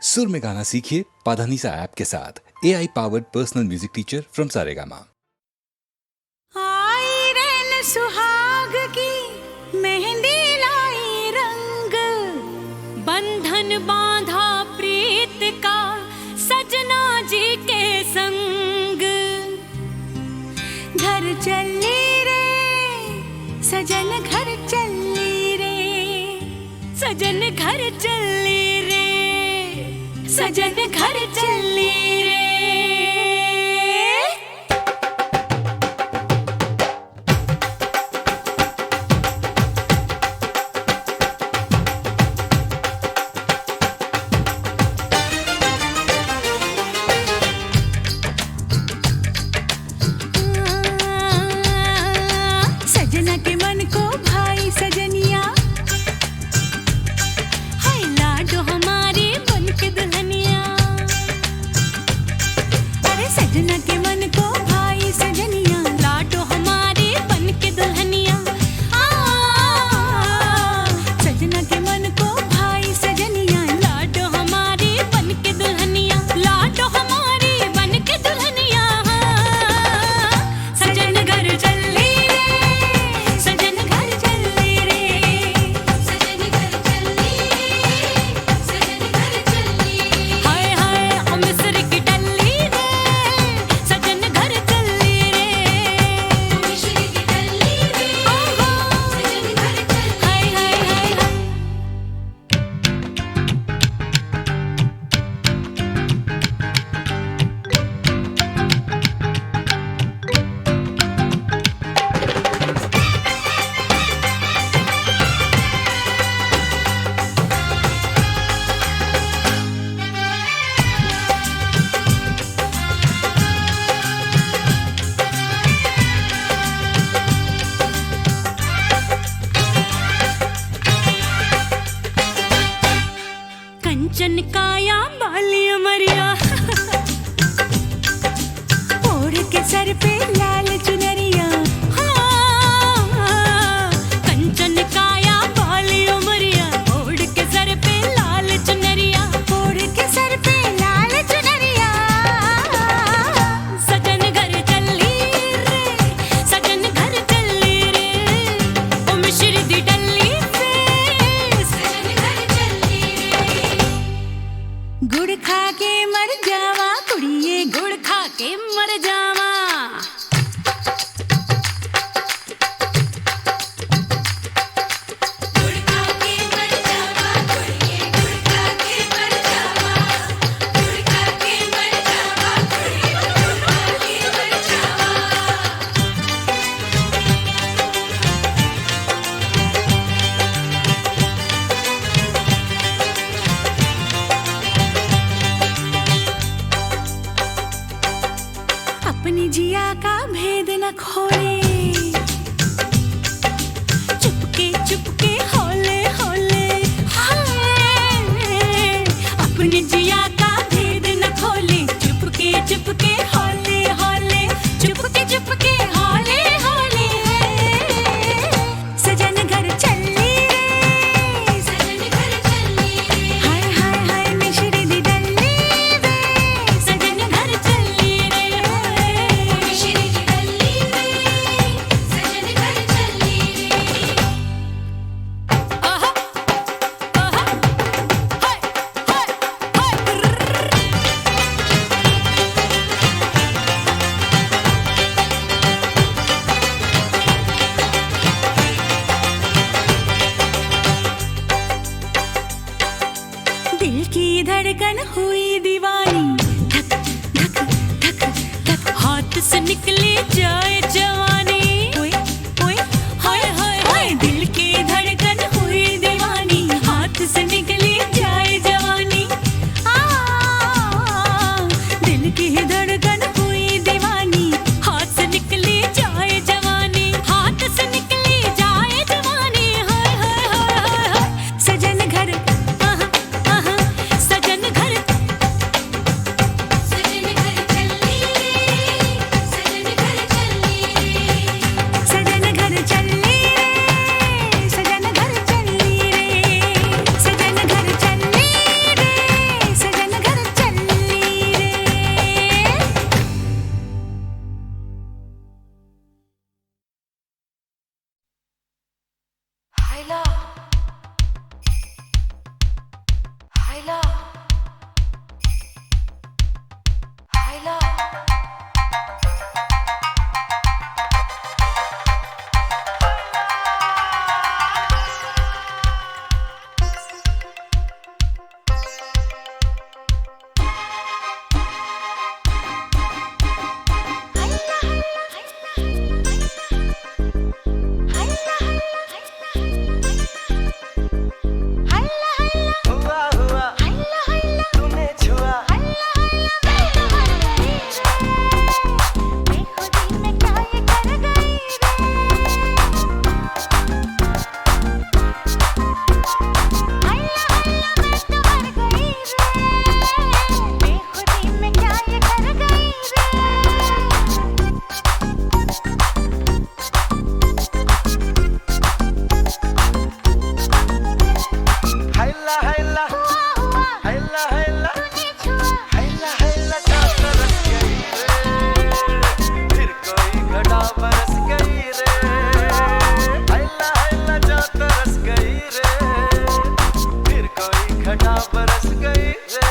सुर में गाना सीखिए पाधानीसा ऐप के साथ। AI powered personal music teacher from Saregama. आई रैन सुहाग की मेहंदी लाई रंग, बंधन बांधा प्रीत का सजना जी के संग। घर चली रे सजन, घर चली रे सजन, घर चली रे सजन, घर चली रे। सजना के मन को भाई सजनिया, हाय लाडो हमारे बन के दुल्हनिया। अरे सजना के मन को भाई सजनिया, लाडो हमारे बन के दुल्हनिया। सजना के मन को भाई सजनिया, लाडो हमारे बन के दुल्हनिया, लाडो हमारे बन के दुल्हनिया। सजन घर चली रे सजन, घर चली रे सजन, घर चली रे सजन, घर चली। हाय हाय मिस्र की डल्ली रे सजन, घर चली रे मिस्र की डल्ली रे सजन, घर चली। हाय हाय हाय हाय। कंचन काया बालिया मरिया, ओढ़ के सर पे लाल चुनरिया। हाँ, कंचन काया बालिया मरिया, ओढ़ के सर पे लाल चुनरिया, ओढ़ के सर पे लाल चुनरिया। सजन घर चली रे सजन, घर चली रे ओ मिश्र दी डल्ली पे सजन, घर चली रे। गुड़ खा के मर जावा कुड़िए, गुड़ खा के मर जावा। गुड़ खा के मर जावा कुड़िए, गुड़ खा के मर जावा, गुड़ खा के मर जावा कुड़िए, गुड़ खा के मर जावा। अपनी जिया का भेद न खोले, चुपके चुपके होले होले। हाय अपनी जिया का भेद न खोले, चुपके चुपके होले होले, चुपके चुपके होले होले। सजन घर चली रे सजन, घर चली रे। हाय हाय हाय मिश्र दी डल्ली रे सजन, घर चली रे मिश्र दी डल्ली रे सजन, घर चली रे। आहा आहा हाय हाय हाय। दिल की धड़कन हुई दीवानी, धक धक धक धक, हाथ से निकली जाए जवानी। ओए ओए हाय हाय हाय। दिल की धड़कन हुई दीवानी, हाथ से निकली जाए जवानी। दिल की धड़कन हुई दीवानी, हाथ से निकली जाए जवानी, हाथ से निकली जाए जवानी। हाय हाय हाय हाय। सजन घर सजन घर सजन, घर चली रे सजन, घर चली रे। हैला हैला हैला जात रस गई रे, फिर कोई घटा बरस गई रे। हैला हैला जात रस गई रे, फिर कोई घटा बरस गई रे।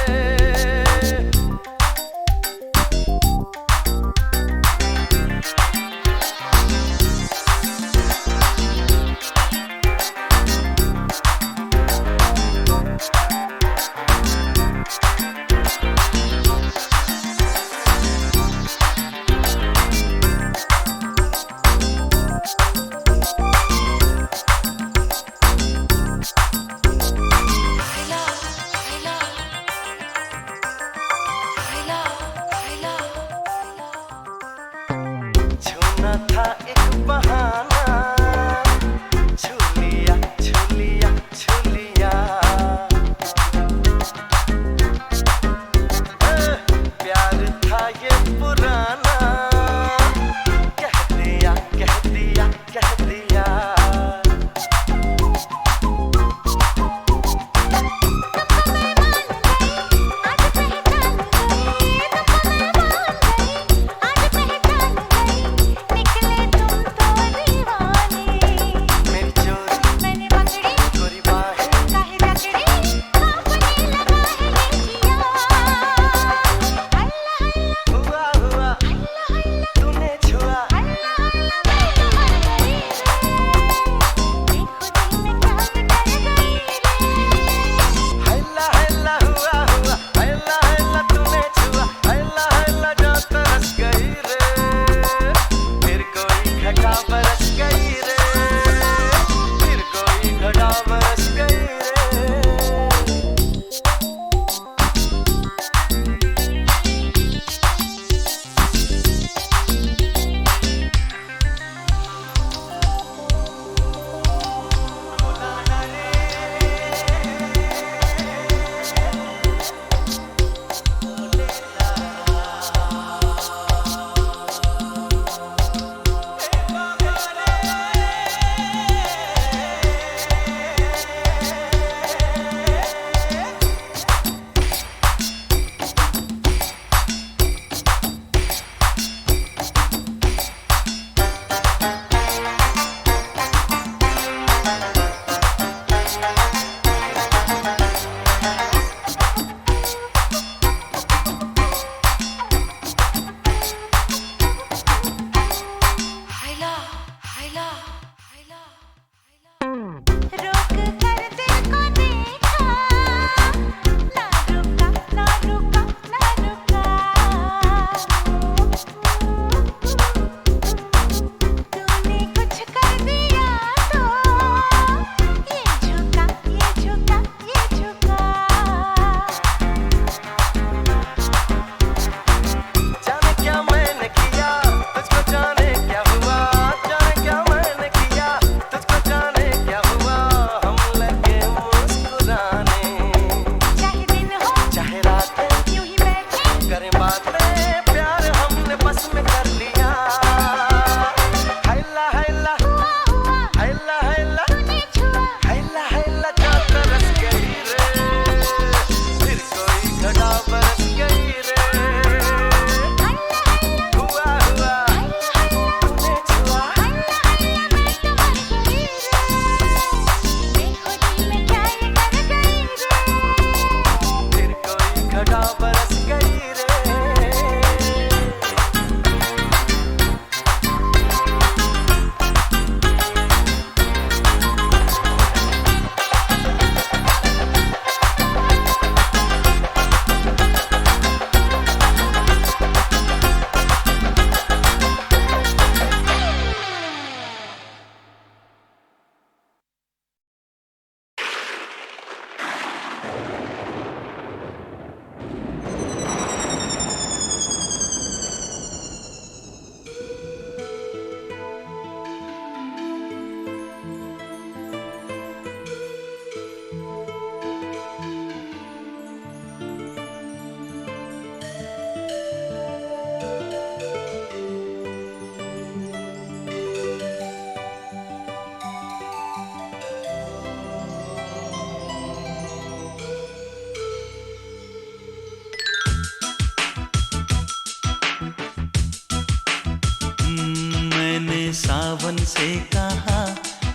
सावन से कहा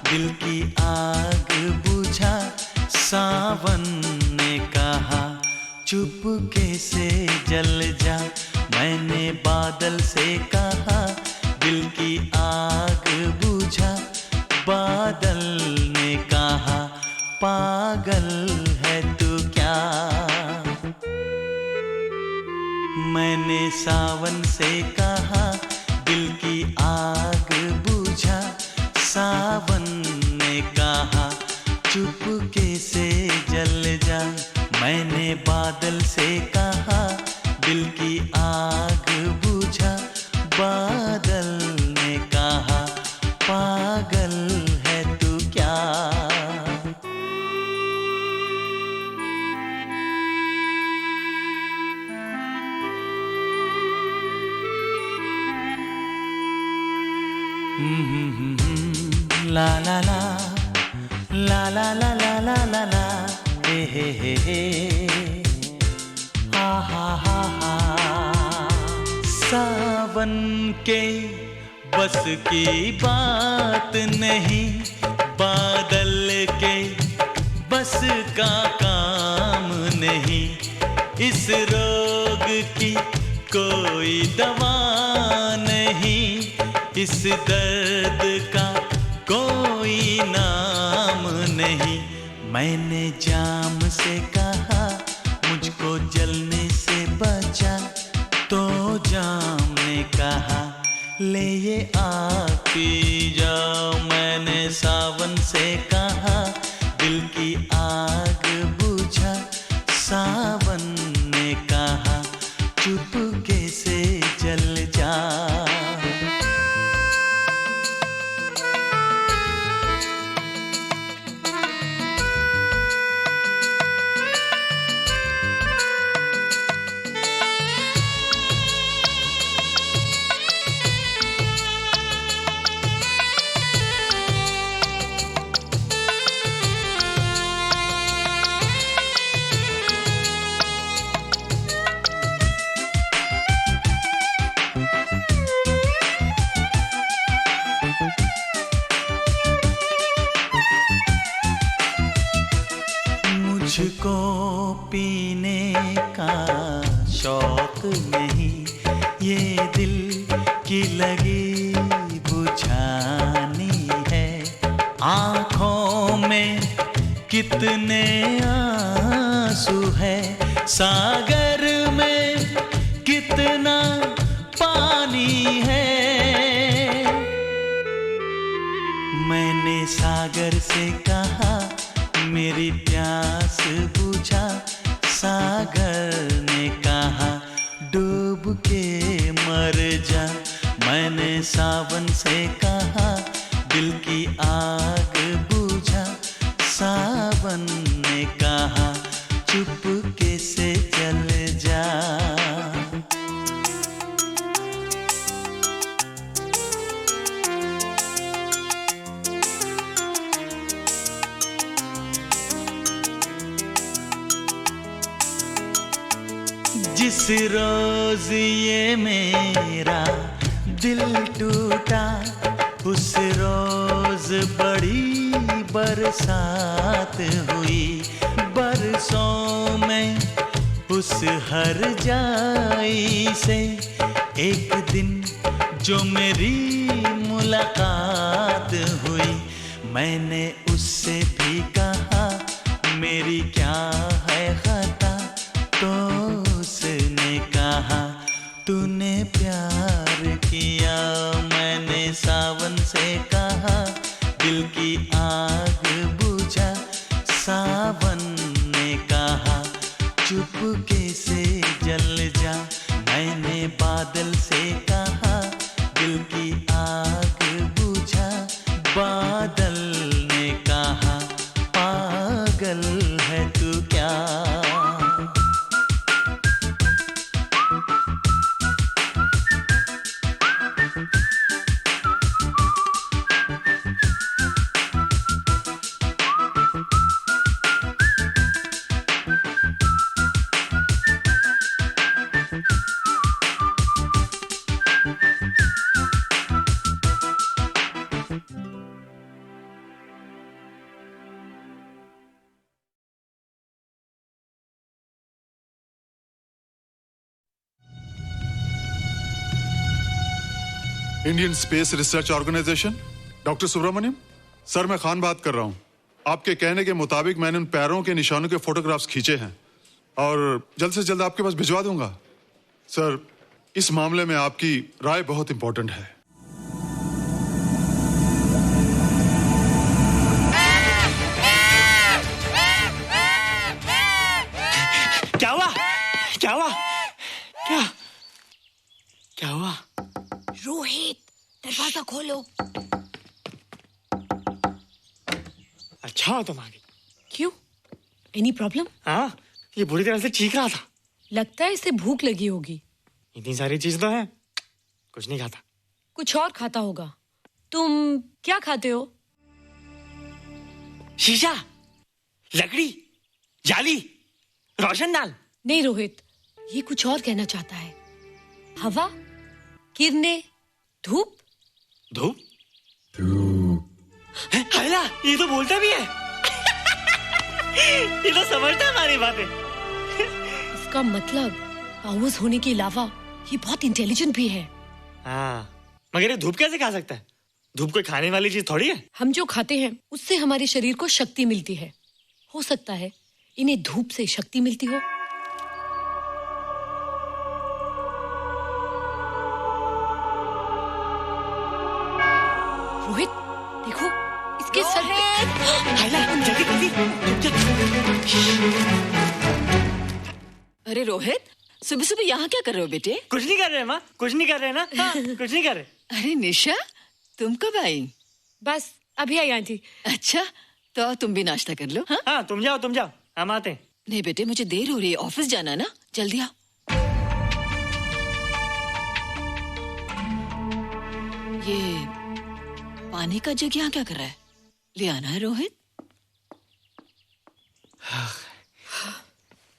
दिल की आग बुझा, सावन ने कहा चुपके से जल जा। मैंने बादल से कहा दिल की आग बुझा, बादल ने कहा पागल है तू क्या। मैंने सावन से कहा दिल की आग बुझा, सावन ने कहा चुपके से जल जा। मैंने बादल से कहा दिल की आग बुझा, बादल ने कहा पागल है तू क्या। ला ला ला ला ला ला ला ला ला ला हे हा हा हा हा। सावन के बस की बात नहीं, बादल के बस का काम नहीं। इस रोग की कोई दवा नहीं, इस दर्द का कोई नाम नहीं। मैंने जाम से कहा मुझको जलने से बचा, तो जाम ने कहा ले ये आग पी जाओ। मैंने सावन से कहा दिल की आग बुझा, सावन ने कहा चुपके से जल जा। मुझको पीने का शौक नहीं, ये दिल की लगी बुझानी है। आँखों में कितने आंसू है, सागर में कितना पानी है। मैंने सागर से कहा मेरी प्यास बुझा, सागर ने कहा डूब के मर जा। मैंने सावन से कहा दिल की आग बुझा, सावन ने कहा चुपके से जल जा। जिस रोज ये मेरा दिल टूटा, उस रोज बड़ी बरसात हुई। बरसों में उस हर जाई से एक दिन जो मेरी मुलाकात हुई। मैंने उससे भी कहा मेरी क्या है खता, तो उसने कहा तूने प्यार किया। मैंने सावन से कहा दिल की आग बुझा, सावन ने कहा चुपके से जल जा। मैंने बादल से कहा दिल की आग बुझा, बादल ने कहा पागल है तू क्या। Indian space research organisation. Doctor Subramaniam sir, मैं खान बात कर रहा हूँ। आपके कहने के मुताबिक मैंने उन पैरों के निशानों के फोटोग्राफ्स खींचे हैं और जल्द से जल्द आपके पास भिजवा दूंगा। सर, इस मामले में आपकी राय बहुत इंपॉर्टेंट है। क्या हुआ? क्या हुआ? क्या हुआ? रोहित, दरवाजा खोलो। अच्छा हो तुम आ गई। क्यों? Any problem? हाँ, ये बुरी तरह से चीख रहा था। लगता है इसे भूख लगी होगी। इतनी सारी चीज तो है, कुछ नहीं खाता। कुछ और खाता होगा। तुम क्या खाते हो? शीशा, लकड़ी, जाली, रोशनदान। नहीं रोहित, ये कुछ और कहना चाहता है। हवा, किरणें, धूप। धूप? हैला, ये तो बोलता भी है। ये तो समझता है हमारी बातें। इसका मतलब पावर्स होने के अलावा ये बहुत इंटेलिजेंट भी है। हाँ, मगर ये धूप कैसे खा सकता है? धूप कोई खाने वाली चीज थोड़ी है। हम जो खाते हैं उससे हमारे शरीर को शक्ति मिलती है। हो सकता है इन्हें धूप से शक्ति मिलती हो। रोहित, देखो इसके सर पे। हैला, जल्दी अरे रोहित, सुबह सुबह यहाँ क्या कर रहे हो बेटे? कुछ नहीं कर रहे माँ, कुछ नहीं कर रहे ना। हाँ, कुछ नहीं कर रहे। अरे निशा, तुम कब आई? बस अभी आई आंटी। अच्छा, तो तुम भी नाश्ता कर लो। हाँ, हाँ, तुम जाओ, हम आते हैं। नहीं बेटे, मुझे देर हो रही है, ऑफिस जाना ना, जल्दी आओ। ये पानी का जग यहाँ क्या कर रहा है? ले आना है रोहित।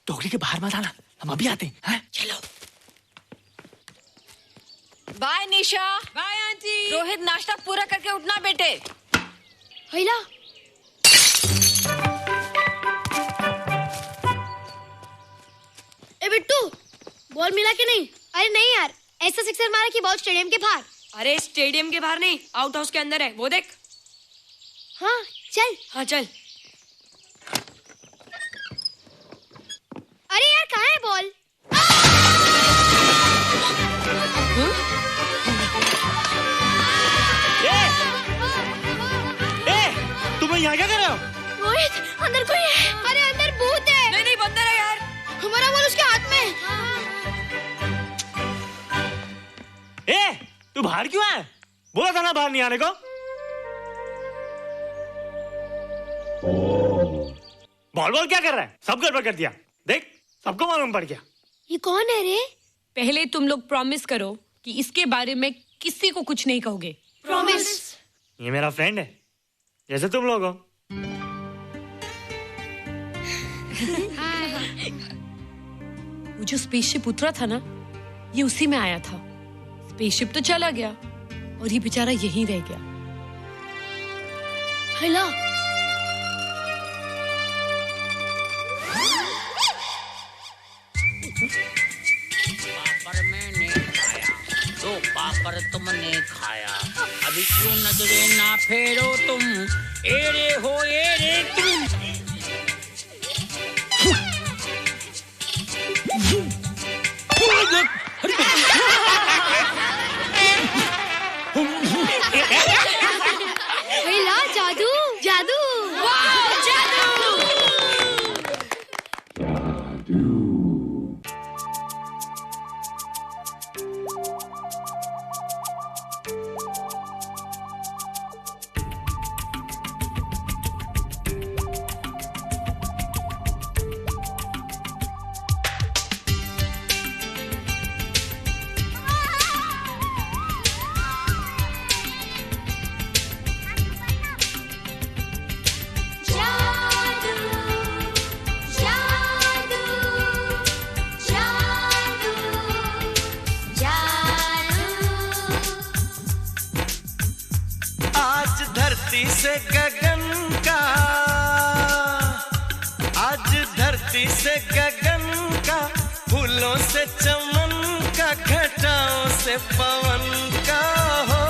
टोकरी के बाहर मत आना, हम अभी आते हैं। हाँ? चलो। Bye Nisha. Bye aunty. Rohit, नाश्ता पूरा करके उठना बेटे। हैला, ए बिट्टू, बॉल मिला कि नहीं? अरे नहीं यार, ऐसा सिक्सर मारा कि बॉल स्टेडियम के बाहर। अरे स्टेडियम के बाहर नहीं, आउट हाउस के अंदर है, वो देख। हाँ चल। हाँ चल। अरे यार, कहाँ है बॉल? तुम यहाँ क्या कर रहे हो? रोहित, अंदर कोई है। अरे अंदर भूत है। नहीं नहीं, बंदर है यार। हमारा बॉल उसके हाथ में। तू बाहर क्यों है? बोला था ना बाहर नहीं आने को। बॉल क्या कर रहा है? सब गड़बड़ कर दिया। देख, सबको मालूम पड़ गया। ये कौन है रे? पहले तुम लोग प्रॉमिस करो कि इसके बारे में किसी को कुछ नहीं कहोगे। प्रॉमिस। ये मेरा फ्रेंड है, जैसे तुम लोग हो। वो जो स्पेसशिप उतरा था ना, ये उसी में आया था। स्पेसशिप तो चला गया और ये बेचारा यहीं रह गया। हैला, पापड़ मैंने खाया, दो पापड़ तुमने खाया, अभी क्यों नजरे ना फेरो तुम, एरे हो एरे तुम। हैला, जादू जादू। वाह, जादू। धरती से गगन का, आज धरती से गगन का, फूलों से चमन का, घटाओं से पवन का हो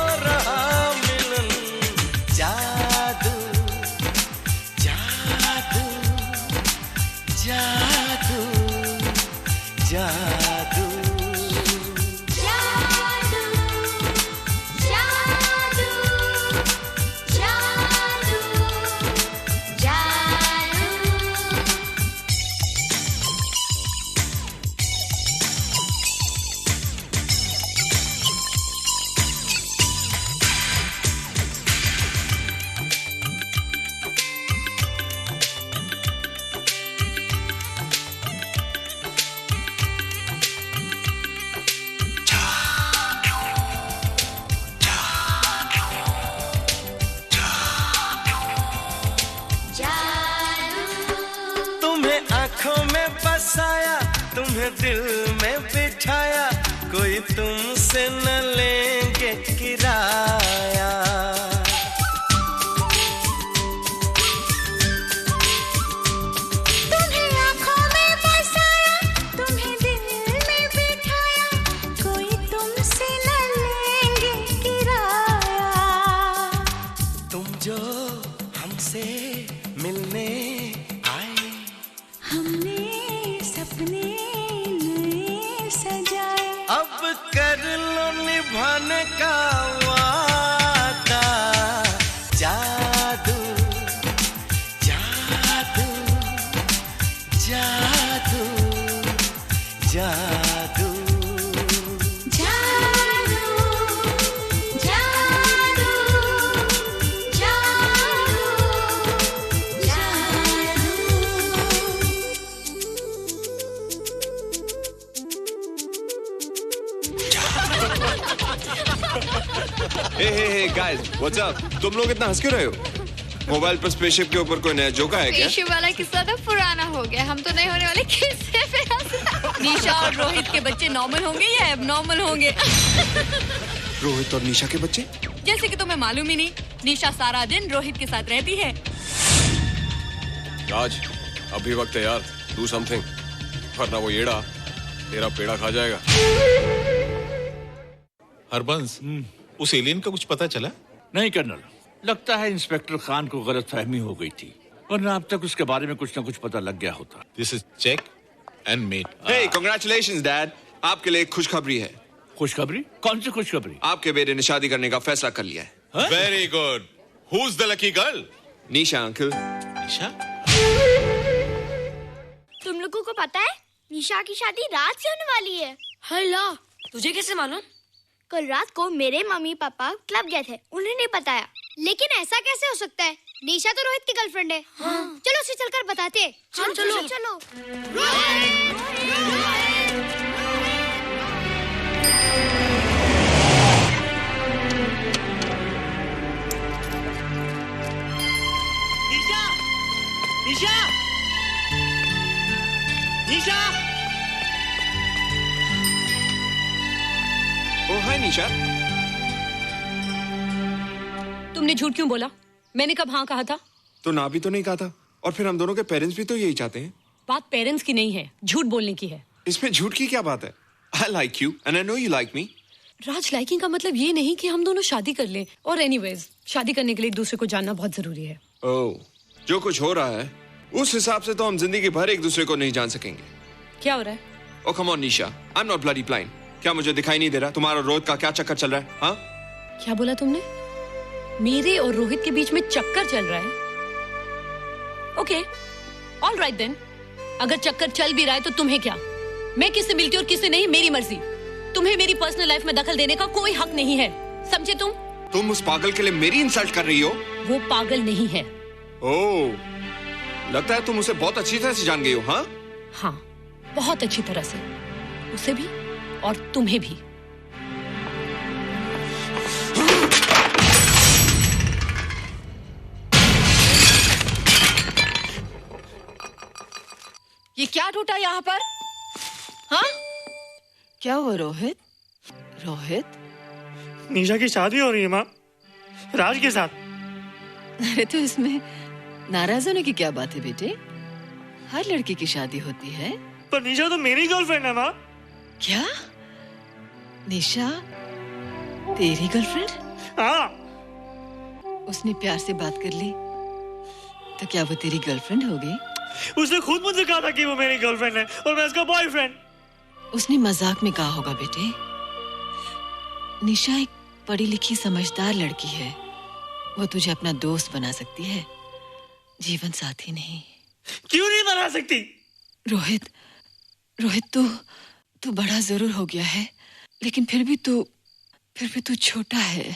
जादू जादू जादू जादू जादू तुम्हें आंखों में बसाया, तुम्हें दिल में बिठाया, कोई तुमसे न लेंगे किराया। तुम्हें आँखों में बसाया, तुम्हें दिल में बिठाया, कोई तुमसे न लेंगे किराया। तुम जो हमसे मिलने आए, हमने सपने नए सजाए, अब कर लो निभाने का वादा। जादू जादू जादू जादू जादू जादू हे गाइस, व्हाट्स अप? तुम लोग इतना हंस क्यों रहे हो? मोबाइल पर स्पेसशिप के ऊपर कोई नया जोका है क्या? स्पेसशिप वाला किस्सा तो पुराना हो गया, हम तो नहीं होने वाले किस्से पे हंसना। निशा और रोहित के बच्चे नॉर्मल होंगे या एबनॉर्मल होंगे? रोहित और निशा के बच्चे? जैसे कि तुम्हें मालूम ही नहीं, निशा सारा दिन रोहित के साथ रहती है। राज, अभी वक्त है यार, डू समथिंग, वरना वो येड़ा तेरा पेड़ा खा जाएगा। हरबंस, उस एलियन का कुछ पता चला? नहीं कर्नल, लगता है इंस्पेक्टर खान को गलतफहमी हो गई थी, वरना अब तक उसके बारे में कुछ न कुछ पता लग गया होता। This is check and mate. Hey, congratulations dad, आपके लिए एक खुशखबरी है। खुशखबरी? कौन सी खुशखबरी? आपके बेटे ने शादी करने का फैसला कर लिया है। Very good. Who is the lucky girl? Nisha uncle. Nisha? तुम लोगों को पता है निशा की शादी रात से होने वाली है। हल्ला, तुझे कैसे मालूम? कल रात को मेरे मम्मी पापा क्लब गए थे, उन्हें नहीं बताया। लेकिन ऐसा कैसे हो सकता है? निशा तो रोहित की गर्लफ्रेंड है। हाँ। चलो उसे चलकर बताते हैं। चलो, चलो। चलो। निशा, निशा, निशा। ओ हाय निशा। तुमने झूठ क्यों बोला? मैंने कब हाँ कहा था? तो ना भी तो नहीं कहा था, और फिर हम दोनों के पेरेंट्स भी तो यही चाहते हैं। बात पेरेंट्स की नहीं है, झूठ बोलने की है। इसमें झूठ की क्या बात है? I like you and I know you like me. Raj, liking का मतलब ये नहीं कि हम दोनों शादी कर लें। और एनीवेज, शादी करने के लिए एक दूसरे को जानना बहुत जरूरी है। ओह, जो कुछ हो रहा है उस हिसाब से तो हम जिंदगी भर एक दूसरे को नहीं जान सकेंगे। क्या हो रहा है? Oh come on Nisha, I am not bloody blind. क्या मुझे दिखाई नहीं दे रहा तुम्हारा रोहित का क्या चक्कर चल रहा है? हाँ, क्या बोला तुमने? मेरे और रोहित के बीच में चक्कर चल रहा है? Okay, all right then. अगर चक्कर चल भी रहा है तो तुम्हें क्या? मैं किससे मिलती हूँ और किससे नहीं, मेरी मर्जी। तुम्हें मेरी पर्सनल लाइफ में दखल देने का कोई हक नहीं है, समझे तुम? तुम उस पागल के लिए मेरी इंसल्ट कर रही हो? वो पागल नहीं है। ओह, लगता है तुम उसे बहुत अच्छी तरह से जान गई हो। हाँ हाँ, बहुत अच्छी तरह से, उसे भी और तुम्हें भी। ये क्या टूटा यहाँ पर? हाँ, क्या हुआ रोहित? रोहित, निशा की शादी हो रही है माँ, राज के साथ। अरे तो इसमें नाराज होने की क्या बात है बेटे? हर लड़की की शादी होती है। पर निशा तो मेरी गर्लफ्रेंड है माँ। क्या? निशा तेरी गर्लफ्रेंड? हाँ। उसने प्यार से बात कर ली तो क्या वो तेरी गर्लफ्रेंड हो गई? उसने खुद मुझसे कहा था कि वो मेरी गर्लफ्रेंड है और मैं उसका बॉयफ्रेंड। उसने मजाक में कहा होगा बेटे। निशा एक पढ़ी लिखी समझदार लड़की है। वो तुझे अपना दोस्त बना सकती है, जीवन साथी नहीं। क्यों नहीं बना सकती? रोहित, तू बड़ा जरूर हो गया है, लेकिन फिर भी तू छोटा है।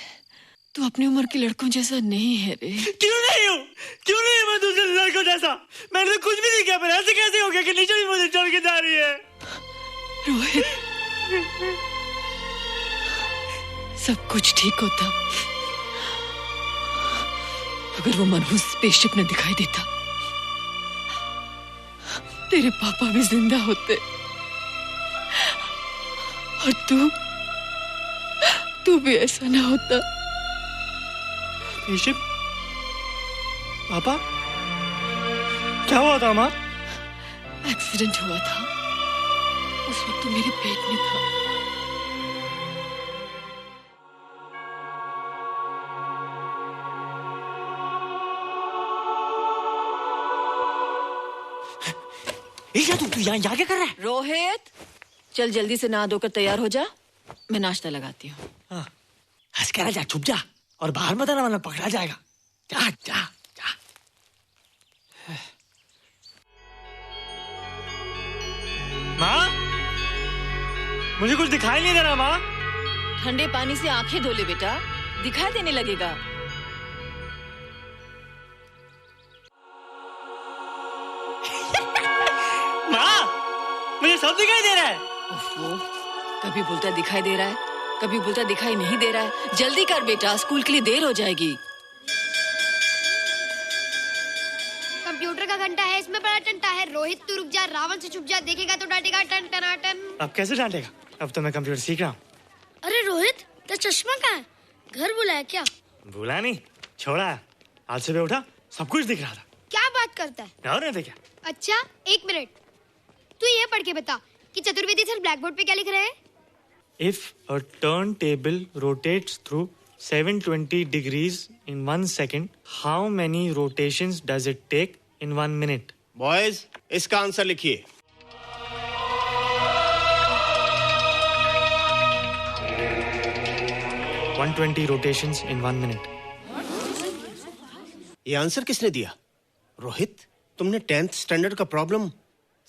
तू अपनी उम्र के लड़कों जैसा नहीं है रे। क्यों नहीं हूँ? क्यों नहीं मैं दूसरे लड़कों जैसा? मैंने तो कुछ भी नहीं किया, पर ऐसे कैसे हो गया कि निशा भी मुझे छोड़ के जा रही है? रोहित, सब कुछ ठीक होता अगर वो मनहूस स्पेसशिप न दिखाई देता। तेरे पापा भी जिंदा होते और तू भी ऐसा ना होता। स्पेसशिप? पापा? क्या हुआ था माँ? एक्सीडेंट हुआ था, उस वक्त तू मेरे पेट में था। तू यहाँ क्या कर रहा है? रोहित, चल जल्दी से नहा धोकर तैयार हो जा, मैं नाश्ता लगाती हूँ। हंस कर जा, छुप जा और बाहर मत आना वरना पकड़ा जाएगा। जा जा जा। माँ, मुझे कुछ दिखाई नहीं दे रहा माँ। ठंडे पानी से आंखें धो ले बेटा, दिखाई देने लगेगा। माँ, मुझे सब दिखाई दे रहा है। कभी बोलता दिखाई दे रहा है, कभी बोलता दिखाई नहीं दे रहा है। जल्दी कर बेटा, स्कूल के लिए देर हो जाएगी। कंप्यूटर का घंटा है, इसमें बड़ा टंटा है। रोहित तू रुक जा, रावण से छुप जा, देखेगा तो डांटेगा टन टनाटन। अब कैसे डांटेगा? अब तो मैं कंप्यूटर सीख रहा हूँ। अरे रोहित, तेरा चश्मा कहाँ है? घर बुलाया क्या? भूला नहीं, छोड़ा। आज सुबह उठा, सब कुछ दिख रहा था। क्या बात करता है? और नहीं तो क्या? अच्छा, एक मिनट, तू ये पढ़ के बता कि चतुर्वेदी सर ब्लैक बोर्ड पे क्या लिख रहे हैं? If a turntable rotates through 720 degrees in 1 second, how many rotations does it take in 1 minute? Boys, इसका आंसर लिखिए। – 120 rotations in 1 minute. ये आंसर किसने दिया? रोहित, तुमने 10th स्टैंडर्ड का प्रॉब्लम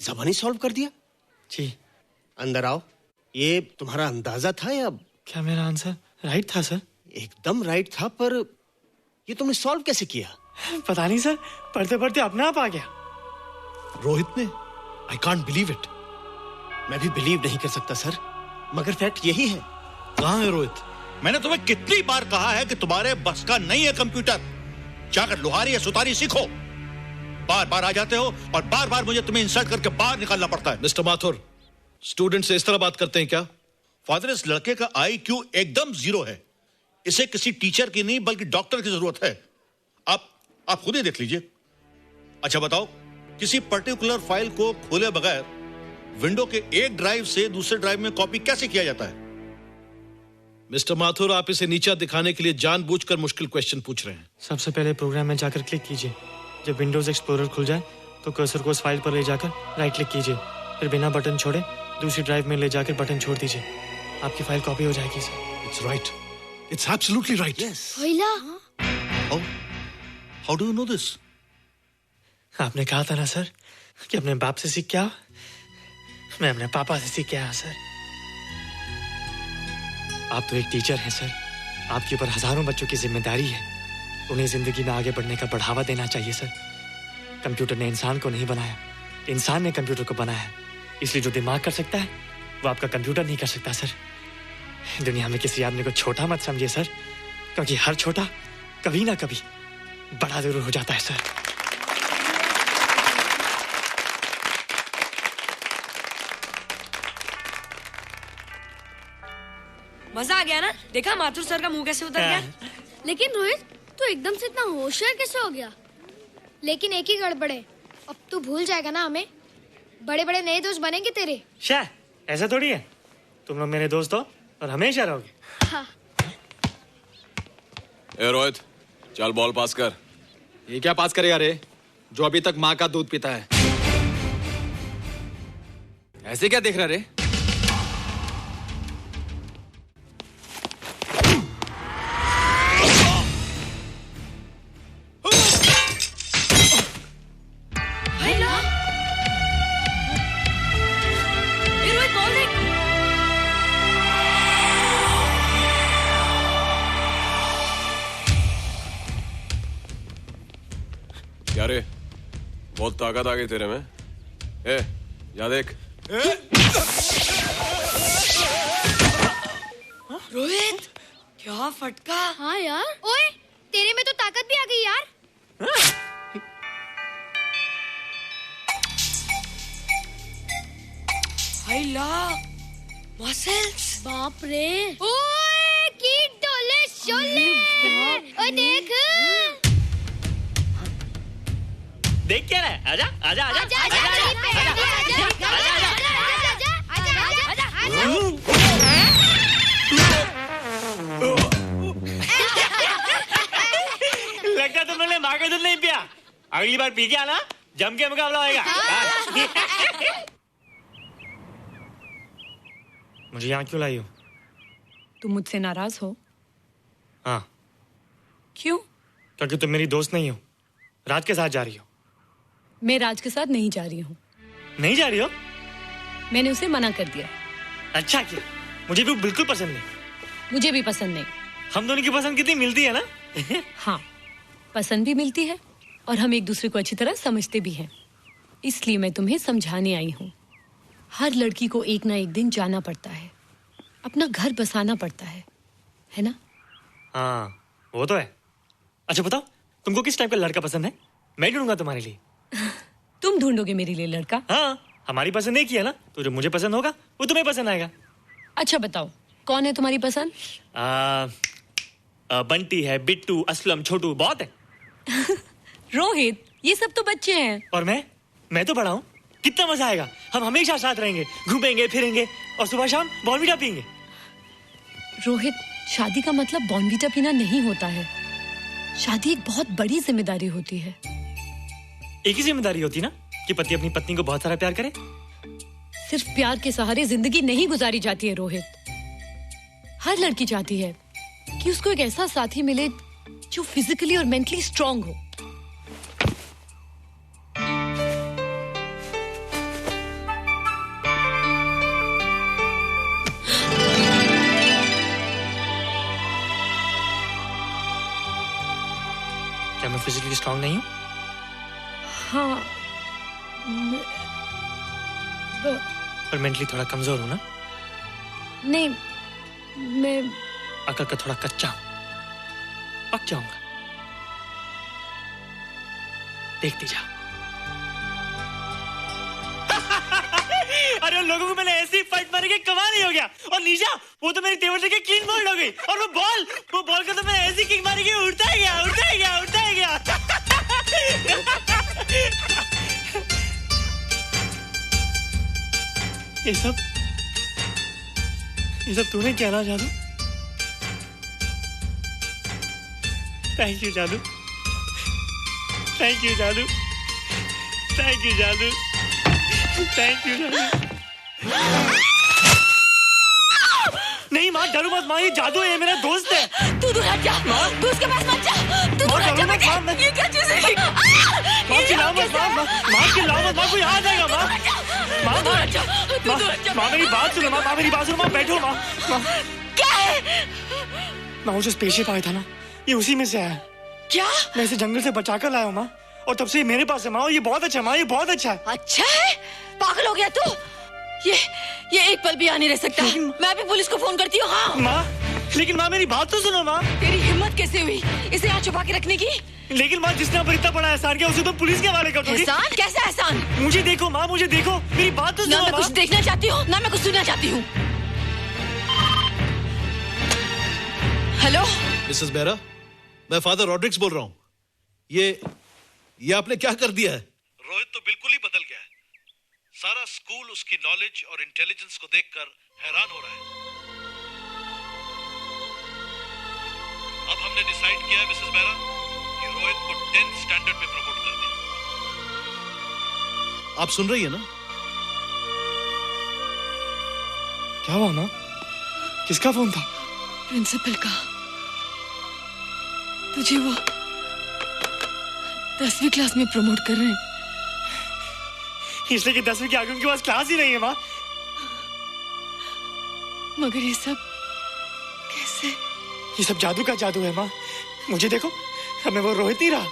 ज़बानी सॉल्व कर दिया? जी। अंदर आओ। ये तुम्हारा अंदाजा था या? क्या मेरा आंसर राइट था सर? एकदम राइट था, पर ये तुमने सॉल्व कैसे किया? पता नहीं सर, पढ़ते पढ़ते अपने आप आ गया। रोहित ने? I can't believe it. मैं भी बिलीव नहीं कर सकता सर, मगर फैक्ट यही है। कहाँ है रोहित? मैंने तुम्हें कितनी बार कहा है कि तुम्हारे बस का नहीं है कंप्यूटर। जाकर लोहारी या सुतारी सीखो। बार बार आ जाते हो और बार बार मुझे तुम्हें इंसल्ट करके बाहर निकालना पड़ता है। मिस्टर माथुर, स्टूडेंट से इस तरह बात करते हैं क्या? फादर, इस लड़के का IQ एकदम 0 है। इसे किसी टीचर की नहीं बल्कि डॉक्टर की जरूरत है। आप खुद ही देख लीजिए। अच्छा बताओ, किसी पर्टिकुलर फाइल को खोले बगैर विंडो के एक ड्राइव से दूसरे ड्राइव में कॉपी कैसे किया जाता है? मिस्टर माथुर, आप इसे नीचा दिखाने के लिए जानबूझकर मुश्किल क्वेश्चन पूछ रहे हैं। सबसे पहले प्रोग्राम में जाकर क्लिक कीजिए। जब विंडोज एक्सप्लोरर खुल जाए तो कर्सर को उस फाइल पर ले जाकर राइट क्लिक कीजिए, फिर बिना बटन छोड़े दूसरी ड्राइव में ले जाकर बटन छोड़ दीजिए। आपकी फाइल कॉपी हो जाएगी sir. It's right, it's absolutely right. How do you know this? आपने कहा था ना सर कि अपने बाप से सीख के आओ। मैं अपने पापा से सीख के आया सर। आप तो एक टीचर हैं सर, आपके ऊपर हजारों बच्चों की जिम्मेदारी है। उन्हें जिंदगी में आगे बढ़ने का बढ़ावा देना चाहिए सर। कंप्यूटर ने इंसान को नहीं बनाया, इंसान ने कंप्यूटर को बनाया है। इसलिए जो दिमाग कर सकता है वो आपका कंप्यूटर नहीं कर सकता सर। दुनिया में किसी आदमी को छोटा मत समझिए सर, क्योंकि हर छोटा कभी ना कभी बड़ा जरूर हो जाता है सर। मजा आ गया ना? देखा माथुर सर का मुंह कैसे उतर गया? लेकिन रोहित, तू एकदम से इतना होशियार कैसे हो गया? लेकिन एक ही गड़बड़ है, अब तू भूल जाएगा ना हमें। बड़े बड़े नए दोस्त बनेंगे तेरे। शाह, ऐसा थोड़ी है। तुम लोग मेरे दोस्त हो और हमेशा रहोगे। हाँ। ए रोहित, चल बॉल पास कर। ये क्या पास करेगा रे, जो अभी तक माँ का दूध पीता है? ऐसे क्या देख रहा रे? क्या रे, बहुत ताकत आ गई तेरे में। या देख। रोहित, क्या फटका। हाँ यार, ओए तेरे में तो ताकत भी आ गई यार। हाय ला, मसल्स। बाप रे। ओए की डोले शोले। ओए देख। देख क्या रहा है? आजा आजा आजा आजा लगता तुम लोगों ने माँ का दूध नहीं पिया। अगली बार पी के आना, जम के मुकाबला होएगा। मुझे यहाँ क्यों लाई हो? तुम मुझसे नाराज हो? हाँ। क्यों? क्योंकि तुम मेरी दोस्त नहीं हो, राज के साथ जा रही हो। मैं राज के साथ नहीं जा रही हूँ। नहीं जा रही हो? मैंने उसे मना कर दिया। अच्छा किया, मुझे भी बिल्कुल पसंद नहीं। मुझे भी पसंद नहीं। हम दोनों की पसंद कितनी मिलती है ना। हाँ, पसंद भी मिलती है और हम एक दूसरे को अच्छी तरह समझते भी हैं। इसलिए मैं तुम्हें समझाने आई हूँ। हर लड़की को एक ना एक दिन जाना पड़ता है, अपना घर बसाना पड़ता है ना? हाँ, वो तो है। अच्छा बताओ, तुमको किस टाइप का लड़का पसंद है? मैं ढूंढूंगा तुम्हारे लिए। तुम ढूंढोगे मेरे लिए लड़का? हाँ, हमारी पसंद एक ही है ना, तो जो मुझे पसंद होगा वो तुम्हें पसंद आएगा। अच्छा बताओ, कौन है तुम्हारी पसंद? बंटी है, बिट्टू, असलम, छोटू, बहुत है। रोहित, ये सब तो बच्चे हैं। और मैं तो बड़ा हूँ। कितना मजा आएगा, हम हमेशा साथ रहेंगे, घूमेंगे फिरेंगे और सुबह शाम बॉर्नवीटा पीएंगे। रोहित, शादी का मतलब बॉर्नवीटा पीना नहीं होता है। शादी एक बहुत बड़ी जिम्मेदारी होती है। एक ही जिम्मेदारी होती ना कि पति अपनी पत्नी को बहुत सारा प्यार करे। सिर्फ प्यार के सहारे जिंदगी नहीं गुजारी जाती है रोहित। हर लड़की चाहती है कि उसको एक ऐसा साथी मिले जो फिजिकली और मेंटली स्ट्रांग हो। क्या मैं फिजिकली स्ट्रांग नहीं हूँ? हाँ, पर मेंटली थोड़ा कमजोर हूँ ना। नहीं, मैं अकल का थोड़ा कच्चा हूँ, पक जाऊंगा। देखती जा। अरे उन लोगों को मैंने ऐसी फाइट मारी कि कमाल ही हो गया। और नीचा, वो तो मेरी टेबल से क्लीन बॉल्ड हो गई। और वो बॉल को तो मैंने ऐसी किक मारी कि उड़ता ही गया, उड़ता ही गया, उड़ता ही गया। ये सब तूने क्या ना जादू? थैंक यू जादू, थैंक यू जादू, थैंक यू जादू, थैंक यू जादू। नहीं माँ, डरो मत माँ, ये जादू है, ये मेरा दोस्त है। तू दूर हट जा, तू उसके पास मत जा, तू दूर हट जा बेटे। ये क्या चीज़ है? माँ चिल्लाओ मत, माँ चिल्लाओ मत, माँ कोई आ जाएगा। माँ दूर हट जा, माँ मेरी बात सुनो, माँ मेरी बात सुनो, माँ बैठो। माँ क्या है? माँ वो जो स्पेसशिप आया था ना, ये उसी में से आया। क्या? मैं इसे जंगल से बचा कर लाया हूँ माँ, और तब से ये मेरे पास है माँ। और ये बहुत अच्छा है माँ, ये बहुत अच्छा है। अच्छा है? पागल हो गया तू? ये एक पल भी यहाँ नहीं रह सकता। मैं अभी पुलिस को फोन करती हूँ। हाँ माँ, लेकिन माँ मेरी बात तो सुनो माँ। तेरी हिम्मत कैसे हुई इसे यहाँ छुपा के रखने की? लेकिन माँ, जिसने पर इतना बड़ा एहसान किया उसे तो पुलिस के हवाले कर दोगी। एहसान? कैसा एहसान? मुझे देखो माँ, मुझे देखो, मेरी बात तो सुनो। ना मैं कुछ देखना चाहती हूँ, ना मैं कुछ सुनना चाहती हूँ। हेलो मिसेस बेरा, मैं फादर रॉड्रिक्स बोल रहा हूँ। ये आपने क्या कर दिया है? रोहित तो बिल्कुल ही बदल गया है। सारा स्कूल उसकी नॉलेज और इंटेलिजेंस को देखकर हैरान हो रहा है। अब हमने डिसाइड किया है मिसेस बेरा कि रोहित को 10th स्टैंडर्ड में प्रमोट कर दें। आप सुन रही है ना? क्या हुआ माँ? किसका फोन था? प्रिंसिपल का। तुझे वो 10वीं क्लास में प्रमोट कर रहे हैं। इसलिए कि 10वीं के आगे उनके पास क्लास ही नहीं है माँ। मगर ये सब कैसे? ये सब जादू का जादू है माँ। मुझे देखो, हमें वो रोहित नहीं रहा।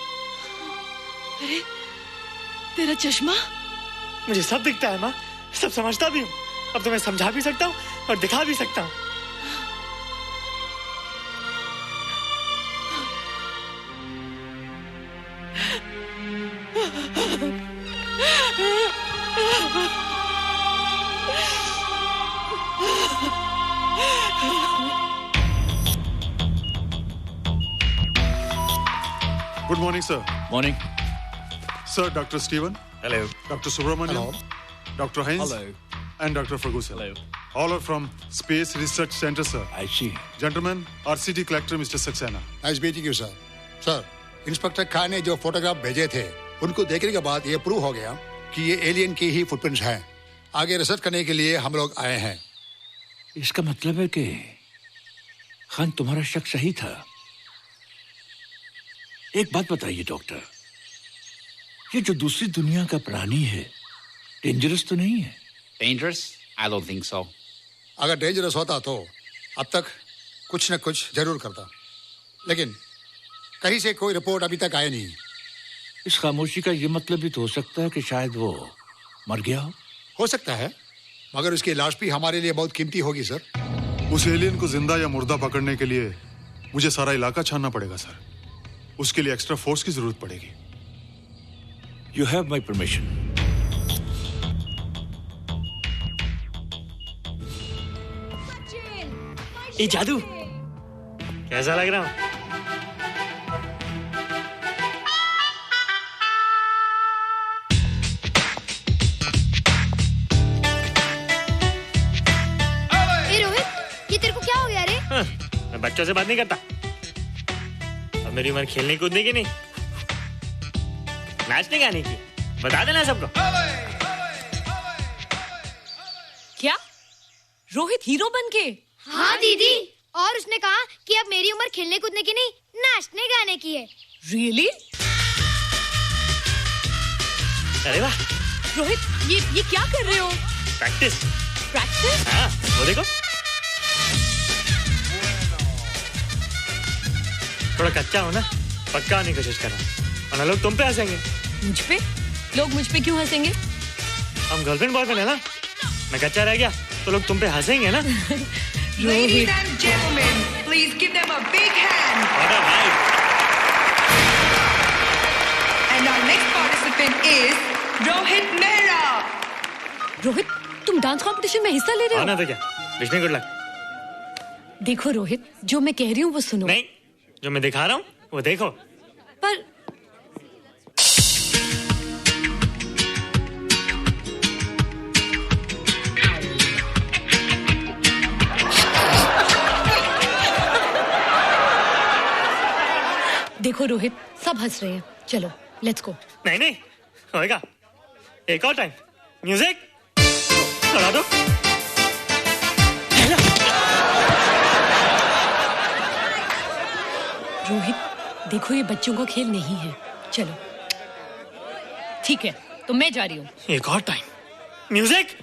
अरे तेरा चश्मा? मुझे सब दिखता है माँ, सब समझता भी हूँ। अब तो मैं समझा भी सकता हूँ और दिखा भी सकता हूँ। Good morning, sir. Morning. Sir, Dr. Stephen. Hello. Dr. Subramaniam. Dr. Heinz. Hello. And Dr. Ferguson. Hello. All are from Space Research Center, sir. I see. Gentlemen, our city collector, Mr. Saxena. Nice meeting you sir. Sir, inspector Khan ने जो photograph भेजे थे उनको देखने के बाद ये prove हो गया कि ये एलियन की ही फुटप्रिंट्स हैं। आगे रिसर्च करने के लिए हम लोग आए हैं। इसका मतलब है कि खान तुम्हारा शक सही था। एक बात बताइए डॉक्टर, ये जो दूसरी दुनिया का प्राणी है डेंजरस तो नहीं है? Dangerous? I don't think so. अगर डेंजरस होता तो अब तक कुछ न कुछ जरूर करता, लेकिन कहीं से कोई रिपोर्ट अभी तक आई नहीं। इस खामोशी का ये मतलब भी तो हो सकता है कि शायद वो मर गया हो सकता है, मगर उसकी लाश भी हमारे लिए बहुत कीमती होगी सर। उस एलियन को जिंदा या मुर्दा पकड़ने के लिए मुझे सारा इलाका छानना पड़ेगा सर। उसके लिए एक्स्ट्रा फोर्स की जरूरत पड़ेगी। You have my permission. ये जादू कैसा लग रहा हूँ? ए रोहित, ये तेरे को क्या हो गया रे? मैं बच्चों से बात नहीं करता। अब मेरी उम्र खेलने कूदने की नहीं, नाचने गाने की। बता देना सबको। क्या रोहित हीरो बन के? हाँ दीदी, और उसने कहा कि अब मेरी उम्र खेलने कूदने की नहीं, नाचने गाने की है। रियली? अरे वाह रोहित, ये क्या कर रहे हो? प्रैक्टिस। प्रैक्टिस? हाँ, वो देखो। थोड़ा कच्चा हो ना, पक्का होने की कोशिश कर रहा हूँ, वरना लोग तुम पे हंसेंगे। मुझ पे? लोग मुझ पे क्यों हंसेंगे? हम गर्लफ्रेंड बॉयफ्रेंड है ना, मैं कच्चा रह गया तो लोग तुम पे हंसेंगे ना। Ladies and gentlemen, please give them a big hand. What a vibe. And our next participant is Rohit Mehra. Rohit, तुम डांस कंपटीशन में हिस्सा ले रहे हो? ना तो क्या, विश मी गुड लक। देखो रोहित, जो मैं कह रही हूँ वो सुनो। नहीं, जो मैं दिखा रहा हूँ वो देखो। पर देखो रोहित, सब हंस रहे हैं। चलो लेट्स गो। नहीं नहीं होएगा, एक और टाइम। म्यूजिक लगा दो। रोहित देखो, ये बच्चों का खेल नहीं है। चलो ठीक है, तो मैं जा रही हूँ। एक और time. Music.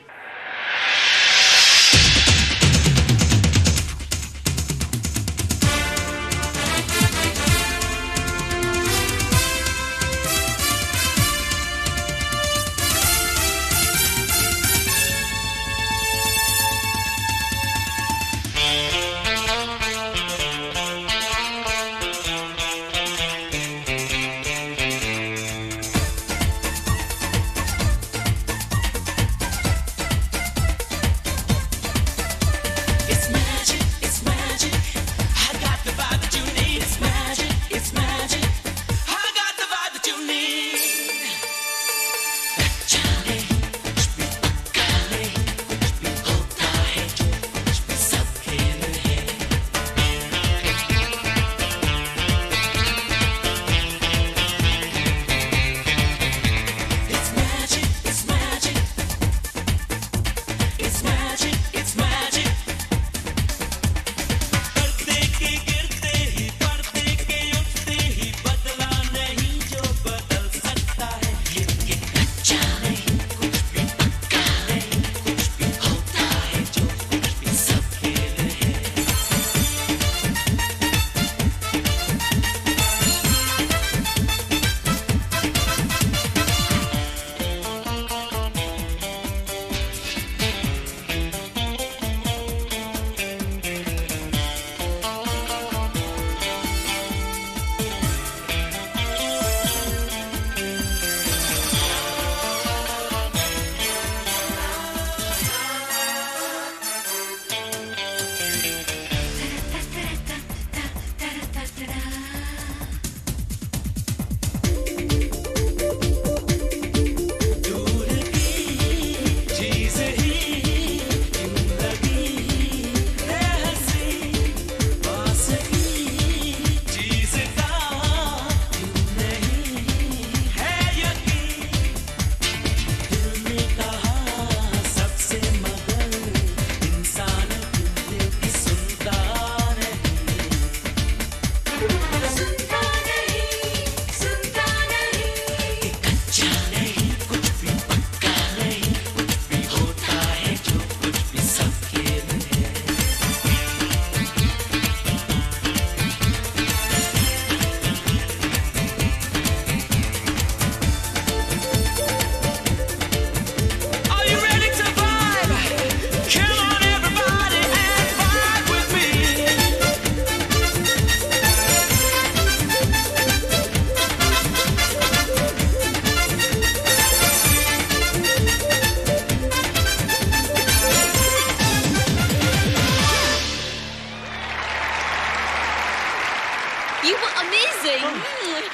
darling.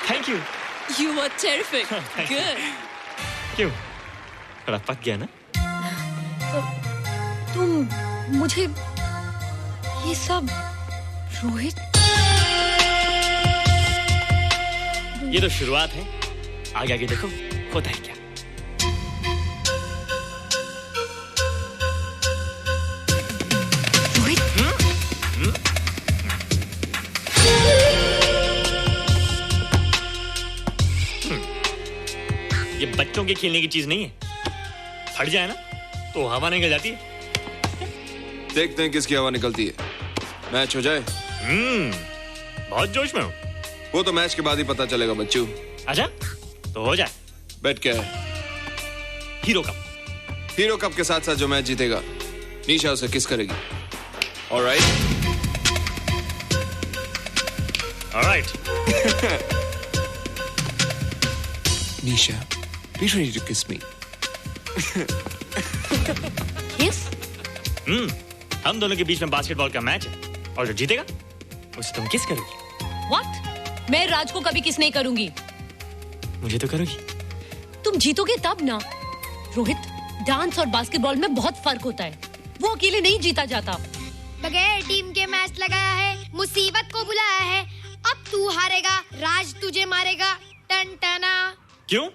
Thank you. You were terrific. Good. क्यों? थोड़ा पक गया ना? तुम मुझे ये सब रोहित, ये तो शुरुआत है, आगे आगे देखो होता है क्या। ये बच्चों के खेलने की चीज नहीं है, फट जाए ना तो हवा निकल जाती है। देखते हैं किसकी हवा निकलती है। मैच हो जाए। बहुत जोश में हूँ। वो तो मैच के बाद ही पता चलेगा बच्चू। अच्छा तो हो जाए। बेट क्या है? Hero cup. हीरो कप के साथ साथ जो मैच जीतेगा निशा उसे किस करेगी। Alright. Alright. Nisha, be ready to kiss me. Kiss? हम दोनों के बीच में बास्केटबॉल का मैच है और जो जीतेगा उसे तुम किस करोगी। What? मैं राज को कभी किस नहीं करूंगी। मुझे तो करोगी। तुम जीतोगे तब ना। रोहित, डांस और बास्केटबॉल में बहुत फर्क होता है, वो अकेले नहीं जीता जाता। बगैर टीम के मैच लगाया है, मुसीबत को बुलाया है। अब तू हारेगा, राज तुझे मारेगा। टन टना। क्यों?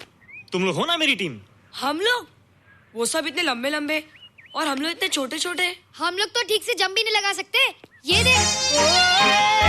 तुम लोग हो ना मेरी टीम। हम लोग? वो सब इतने लंबे लंबे और हम लोग इतने छोटे छोटे। हम लोग तो ठीक से जंप भी नहीं लगा सकते। ये देख।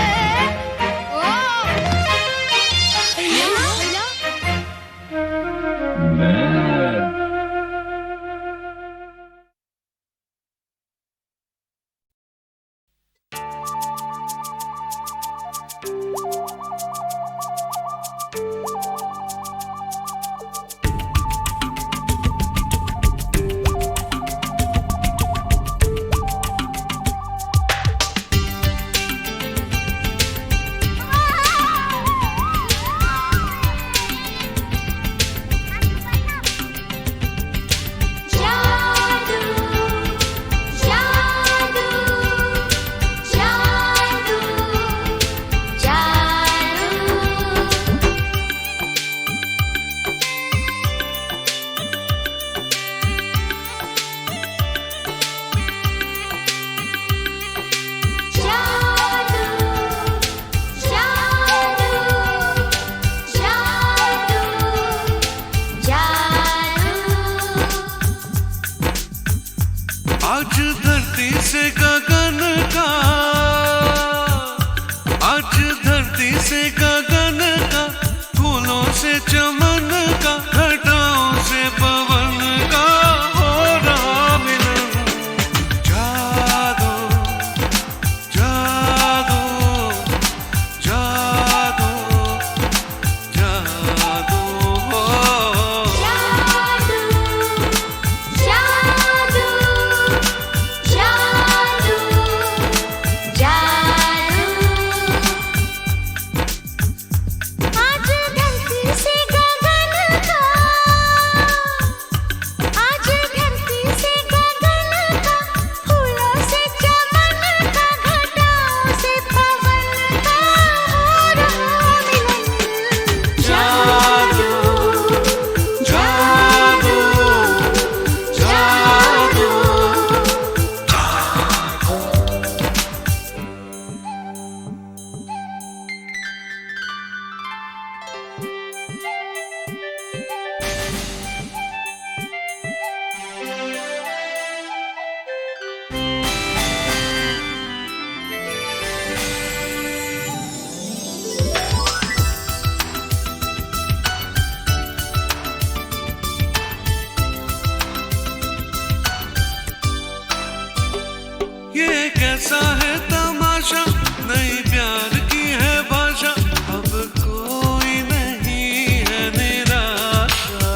कैसा है तमाशा, नई प्यार की है भाषा, अब कोई नहीं है निराशा।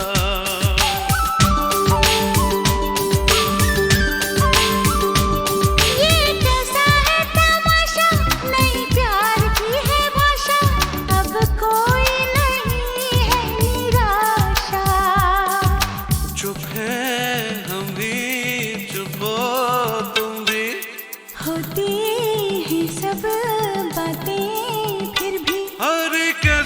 ये कैसा है तमाशा, नई प्यार की है भाषा, अब कोई नहीं है निराशा। चुप है हम भी, चुप हो तुम भी, होती है सब बातें फिर भी। अरे क्या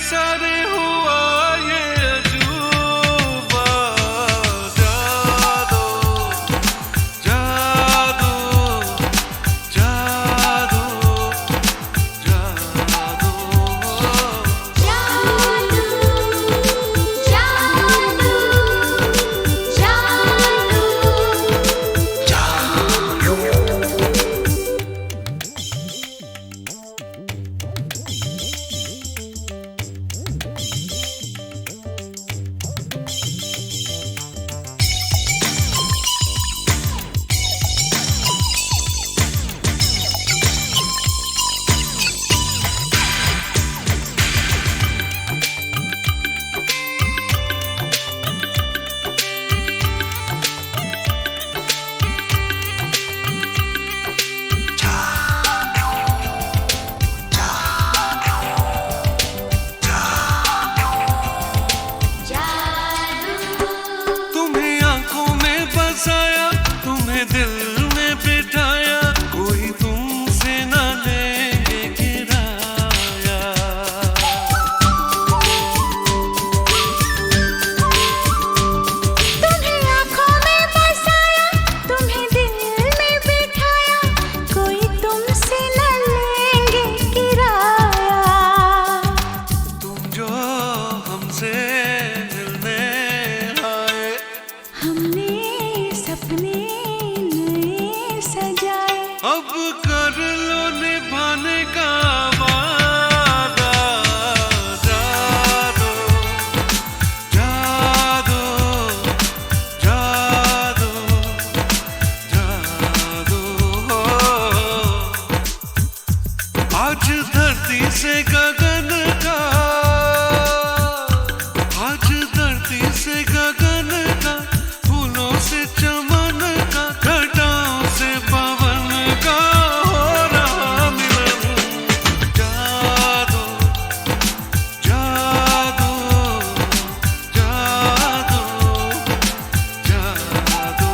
अब कर लो निभाने का वादा। जादू जादू जादू जादू आज धरती से गगन का, आज धरती से गगन का, फूलों से चमन का, घटाओं से पवन का हो रहा मिलन। जादू जादू जादू जादू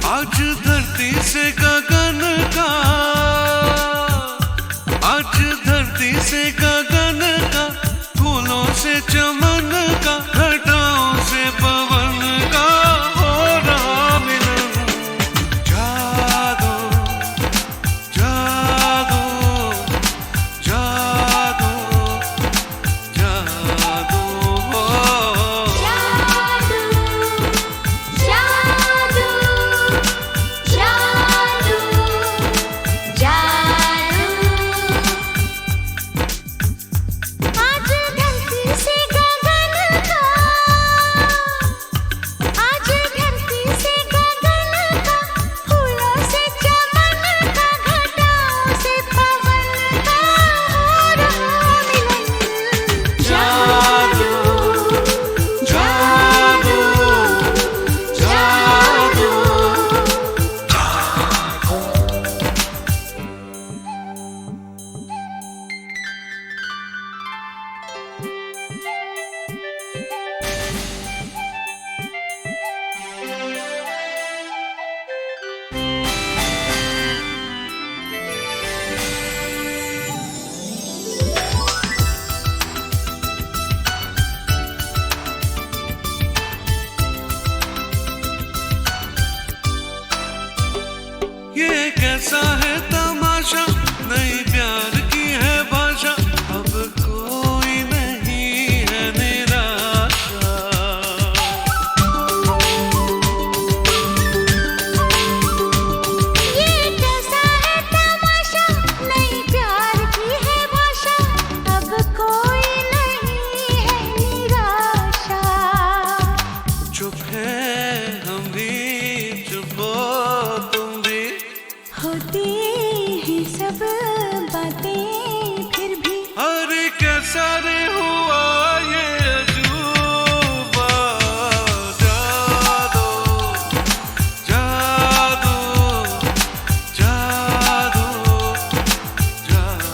आज धरती से गगन का, आज धरती से गगन का, फूलों से चमन का, घटाओं से पवन का हो रहा मिलन। जादू जादू जादू जादू ये कैसा है तमाशा, नई प्यार की है भाषा, अब कोई नहीं है निराशा। ये कैसा है तमाशा, नई प्यार की है भाषा, अब कोई नहीं है निराशा। चुप है हम भी, चुप हो तुम भी, होती हैं सब बातें फिर भी। अरे कैसा रे हुआ ये अजूबा। जादू जादू जादू जादू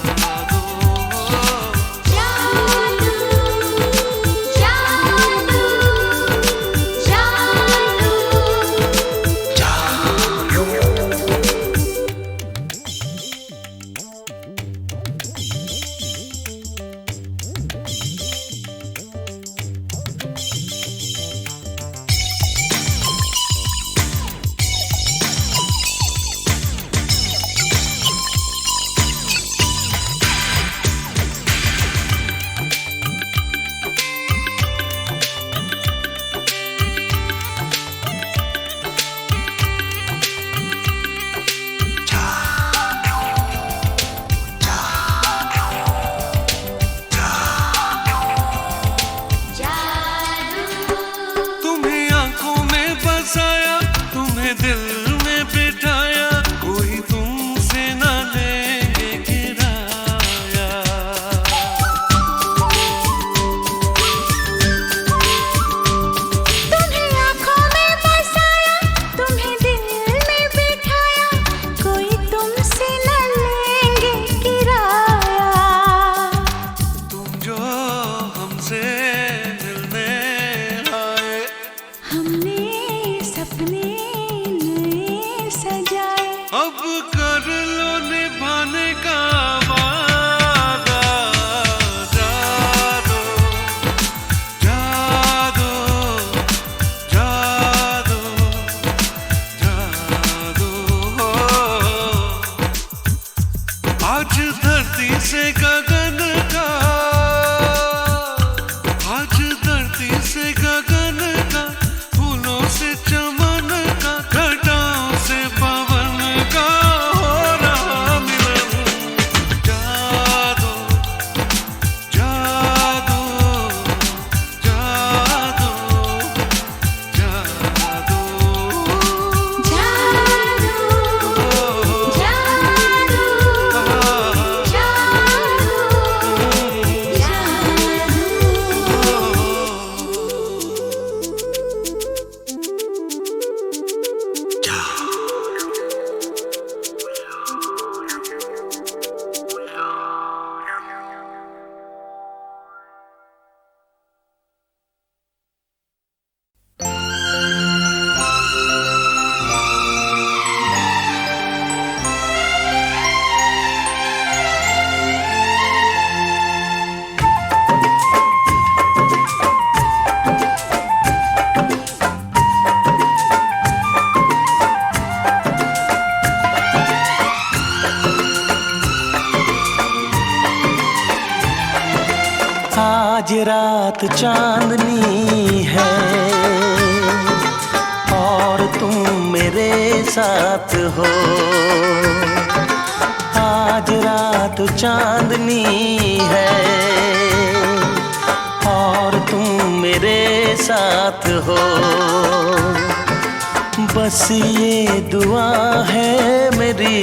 आज रात चांदनी है और तुम मेरे साथ हो। आज रात चांदनी है और तुम मेरे साथ हो। बस ये दुआ है मेरी,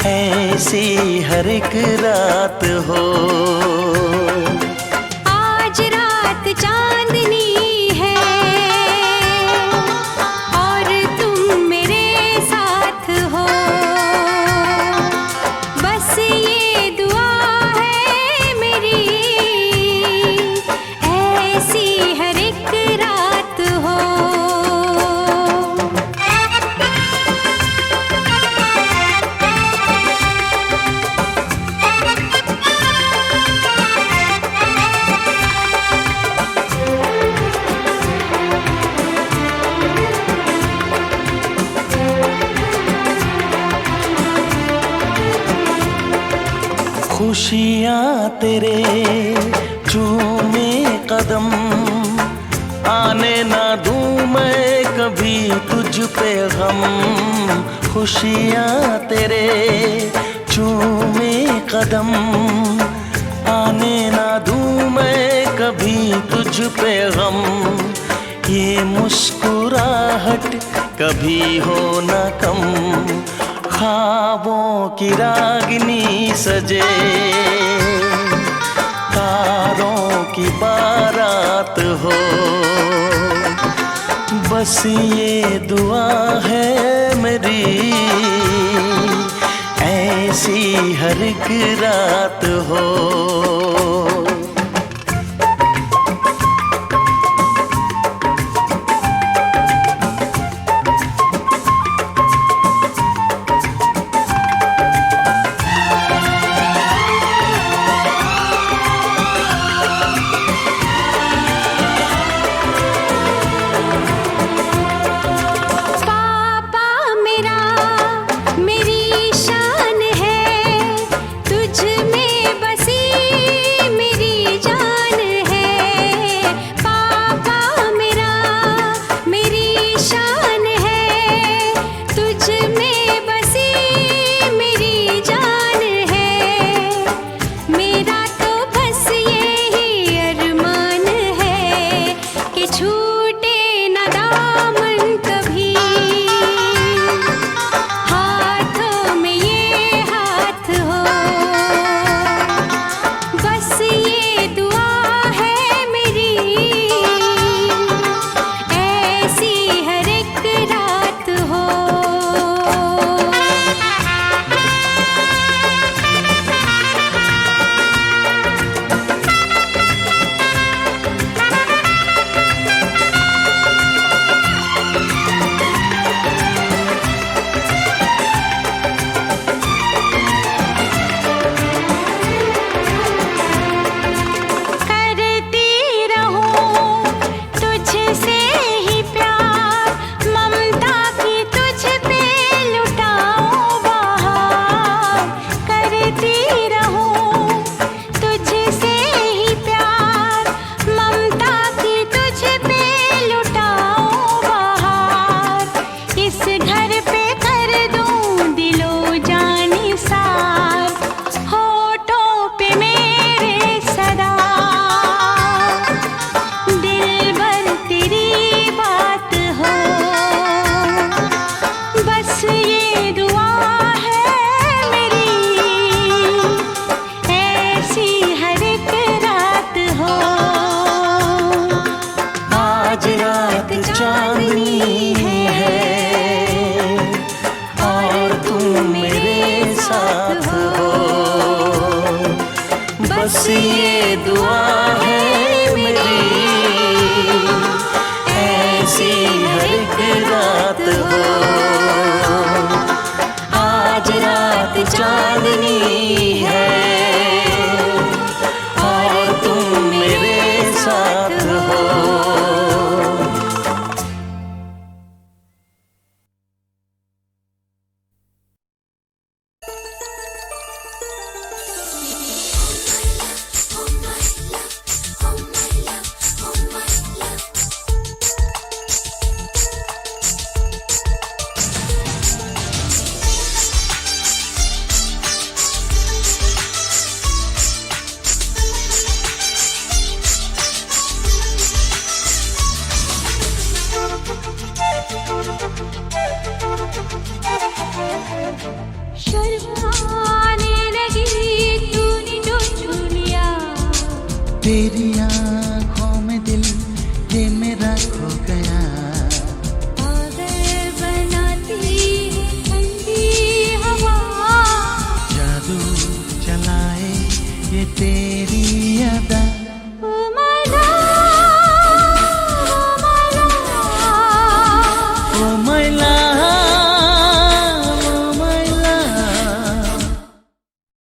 ऐसी हर एक रात हो। आज रात चांदनी है और तुम मेरे साथ हो। बस ये दुआ है मेरी, ऐसी हर एक रात हो। खुशियाँ तेरे चूमे कदम, आने ना दूँ मैं कभी तुझ पे गम। खुशियाँ तेरे चूमे कदम, आने ना दूँ मैं कभी तुझ पे गम। ये मुस्कुराहट कभी हो ना कम, ख्वाबों की रागिनी सजे, तारों की बारात हो। बस ये दुआ है मेरी, ऐसी हर एक रात हो। बस ये दुआ है मेरी, ऐसी हर एक रात हो। आज रात चांदनी है और तुम मेरे साथ हो। तेरी आंखों में दिल ये मेरा खो गया। पागल बनाती है ठंडी हवा, जादू चलाए ये तेरी अदा।